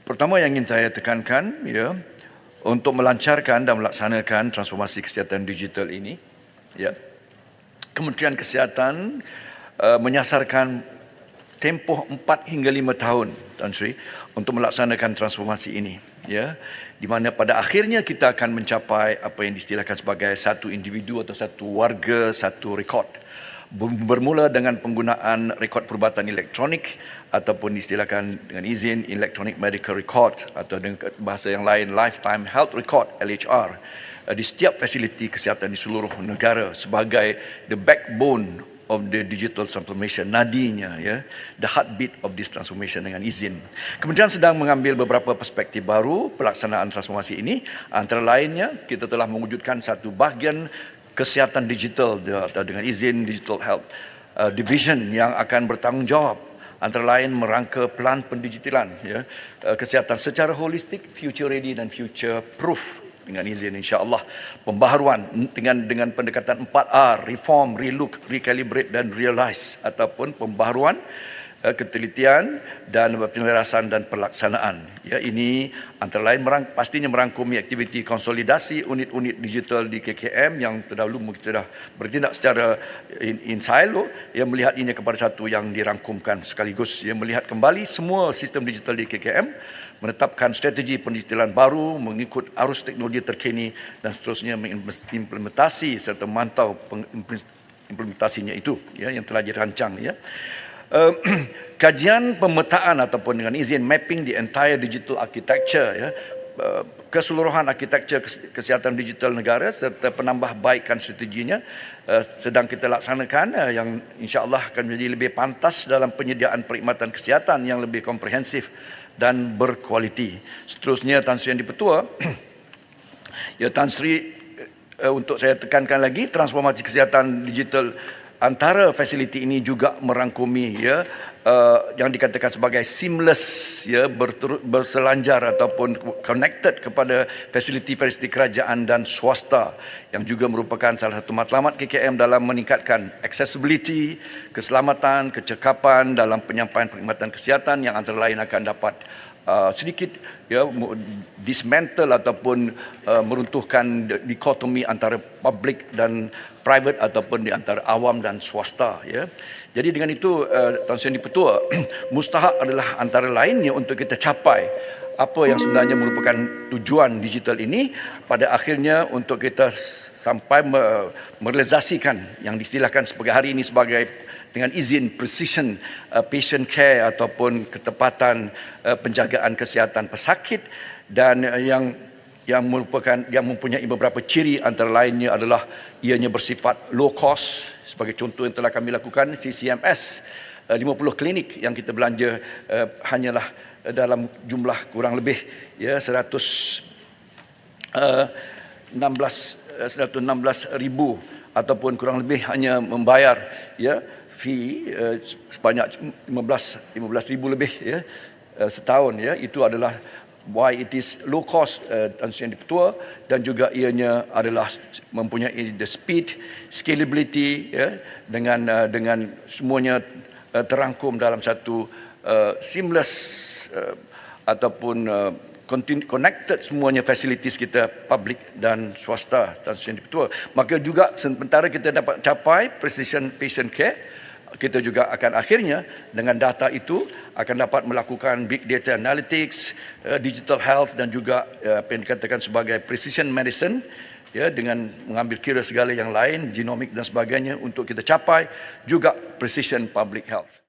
Pertama yang ingin saya tekankan, ya, untuk melancarkan dan melaksanakan transformasi kesihatan digital ini, ya, Kementerian Kesihatan menyasarkan tempoh 4 hingga 5 tahun, Tan Sri, untuk melaksanakan transformasi ini, ya, di mana pada akhirnya kita akan mencapai apa yang diistilahkan sebagai satu individu atau satu warga, satu rekod. Bermula dengan penggunaan rekod perubatan elektronik ataupun diistilahkan dengan izin Electronic Medical Record atau dengan bahasa yang lain Lifetime Health Record LHR di setiap fasiliti kesihatan di seluruh negara sebagai the backbone of the digital transformation, nadinya, ya, the heartbeat of this transformation dengan izin. Kementerian sedang mengambil beberapa perspektif baru pelaksanaan transformasi ini. Antara lainnya, kita telah mewujudkan satu bahagian kesihatan digital atau dengan izin Digital Health Division yang akan bertanggungjawab antara lain merangka pelan pendigitalan, ya, kesihatan secara holistik, future ready dan future proof dengan izin insya-Allah. Pembaharuan dengan pendekatan 4R, reform, relook, recalibrate dan realize ataupun pembaharuan, ketelitian dan penyelarasan dan pelaksanaan. Ya, ini antara lain pastinya merangkumi aktiviti konsolidasi unit-unit digital di KKM yang terdahulu kita dah bertindak secara in silo, yang melihat ini kepada satu yang dirangkumkan sekaligus, yang melihat kembali semua sistem digital di KKM, menetapkan strategi pendigitalan baru mengikut arus teknologi terkini dan seterusnya mengimplementasi serta memantau implementasinya itu, ya, yang telah dirancang, ya. Kajian pemetaan ataupun dengan izin mapping the entire digital architecture, ya, keseluruhan arkitektur kesihatan digital negara serta penambahbaikan strateginya sedang kita laksanakan, yang insya-Allah akan menjadi lebih pantas dalam penyediaan perkhidmatan kesihatan yang lebih komprehensif dan berkualiti. Seterusnya, Tan Sri Yang Di-Pertua, ya, Tan Sri, untuk saya tekankan lagi, transformasi kesihatan digital antara fasiliti ini juga merangkumi, ya, yang dikatakan sebagai seamless, ya, berselanjar ataupun connected kepada fasiliti-fasiliti kerajaan dan swasta, yang juga merupakan salah satu matlamat KKM dalam meningkatkan accessibility, keselamatan, kecekapan dalam penyampaian perkhidmatan kesihatan yang antara lain akan dapat sedikit, ya, dismantle ataupun meruntuhkan dikotomi antara public dan private ataupun di antara awam dan swasta, ya. Jadi dengan itu, Tan Sri Yang Di-Pertua, mustahak adalah antara lainnya untuk kita capai apa yang sebenarnya merupakan tujuan digital ini pada akhirnya untuk kita sampai merealisasikan yang diistilahkan sebagai hari ini sebagai dengan izin precision patient care ataupun ketepatan penjagaan kesihatan pesakit, dan yang mempunyai beberapa ciri antara lainnya adalah ianya bersifat low cost. Sebagai contoh yang telah kami lakukan, CCMS 50 klinik yang kita belanja hanyalah dalam jumlah kurang lebih, ya, 116,000 ataupun kurang lebih hanya membayar, ya, fee sebanyak 15,000 lebih, ya, setahun, ya. Itu adalah why it is low cost, Tan Sri Yang Di-Pertua, dan juga ianya adalah mempunyai the speed, scalability, ya, dengan semuanya terangkum dalam satu seamless ataupun connected semuanya facilities kita public dan swasta, Tan Sri Yang Di-Pertua. Maka juga sementara kita dapat capai precision patient care, kita juga akan akhirnya dengan data itu akan dapat melakukan big data analytics, digital health dan juga apa yang dikatakan sebagai precision medicine, ya, dengan mengambil kira segala yang lain, genomik dan sebagainya untuk kita capai juga precision public health.